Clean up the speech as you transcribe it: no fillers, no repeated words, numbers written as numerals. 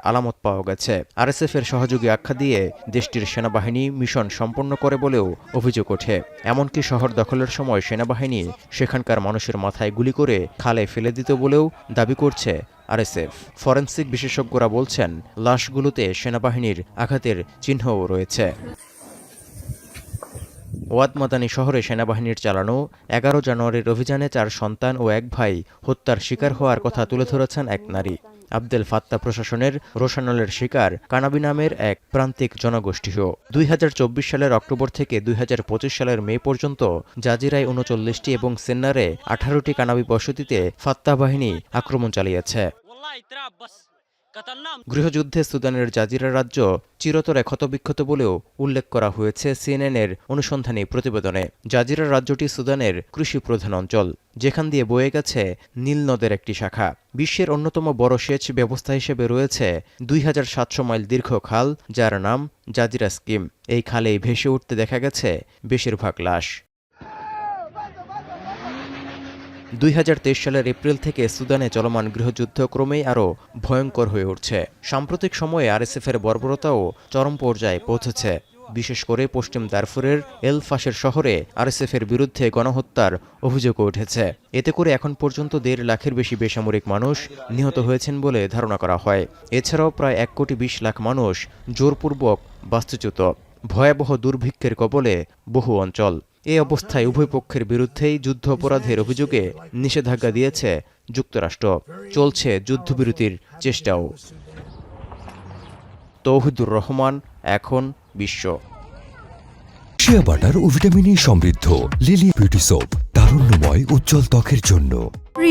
আলামত পাওয়া গেছে। আরএসএফের সহযোগী আখ্যা দিয়ে দেশটির সেনাবাহিনী মিশন সম্পন্ন করে বলেও অভিযোগ ওঠে। এমনকি শহর দখলের সময় সেনাবাহিনী সেখানকার মানুষের মাথায় গুলি করে খালে ফেলে দিত বলেও দাবি করছে আরএসএফ। ফরেনসিক বিশেষজ্ঞরা বলছেন, লাশগুলোতে সেনাবাহিনীর আঘাতের চিহ্নও রয়েছে। ওয়াদ মাদানী শহরে সেনাবাহিনীর চালানো ১১ জানুয়ারির অভিযানে ৪ সন্তান ও ১ ভাই হত্যার শিকার হওয়ার কথা তুলে ধরেছেন এক নারী। আবদেল ফাত্তা প্রশাসনের রোশানলের শিকার কানাবি নামের এক প্রান্তিক জনগোষ্ঠীও। ২০২৪ সালের অক্টোবর থেকে ২০২৫ সালের মে পর্যন্ত জাজিরায় ৩৯টি এবং সেন্নারে ১৮টি কানাবি বসতিতে ফাত্তা বাহিনী আক্রমণ চালিয়েছে। গৃহযুদ্ধে সুদানের জাজিরা রাজ্য চিরতরে ক্ষতবিক্ষত বলেও উল্লেখ করা হয়েছে সিএনএনের অনুসন্ধানী প্রতিবেদনে। জাজিরা রাজ্যটি সুদানের কৃষি প্রধান অঞ্চল, যেখান দিয়ে বয়ে গেছে নীল নদের একটি শাখা। বিশ্বের অন্যতম বড় সেচ ব্যবস্থা হিসেবে রয়েছে ২৭০০ মাইল দীর্ঘ খাল, যার নাম জাজিরা স্কিম। এই খালেই ভেসে উঠতে দেখা গেছে বেশিরভাগ লাশ। ২০২৩ সালের এপ্রিল থেকে সুদানে চলমান গৃহযুদ্ধ ক্রমেই আরও ভয়ঙ্কর হয়ে উঠছে। সাম্প্রতিক সময়ে আরএসএফের বর্বরতাও চরম পর্যায়ে পৌঁছেছে। বিশেষ করে পশ্চিম দারফুরের এল ফাশের শহরে আরএসএফের বিরুদ্ধে গণহত্যার অভিযোগও উঠেছে। এতে করে এখন পর্যন্ত ১.৫ লাখের বেশি বেসামরিক মানুষ নিহত হয়েছেন বলে ধারণা করা হয়। এছাড়াও প্রায় ১,২০,০০,০০০ মানুষ জোরপূর্বক বাস্তুচ্যুত। ভয়াবহ দুর্ভিক্ষের কবলে বহু অঞ্চল। এ অবস্থায় উভয় পক্ষের বিরুদ্ধেই যুদ্ধ অপরাধের অভিযোগে নিষেধাজ্ঞা দিয়েছে যুক্তরাষ্ট্র। চলছে যুদ্ধবিরতির চেষ্টাও। তৌহিদুর রহমান, এখন বিশ্ব। শিয়া বাটার ও ভিটামিন ই সমৃদ্ধ লিলি বিউটি সোপ, তারুণ্যময় উজ্জ্বল ত্বকের জন্য।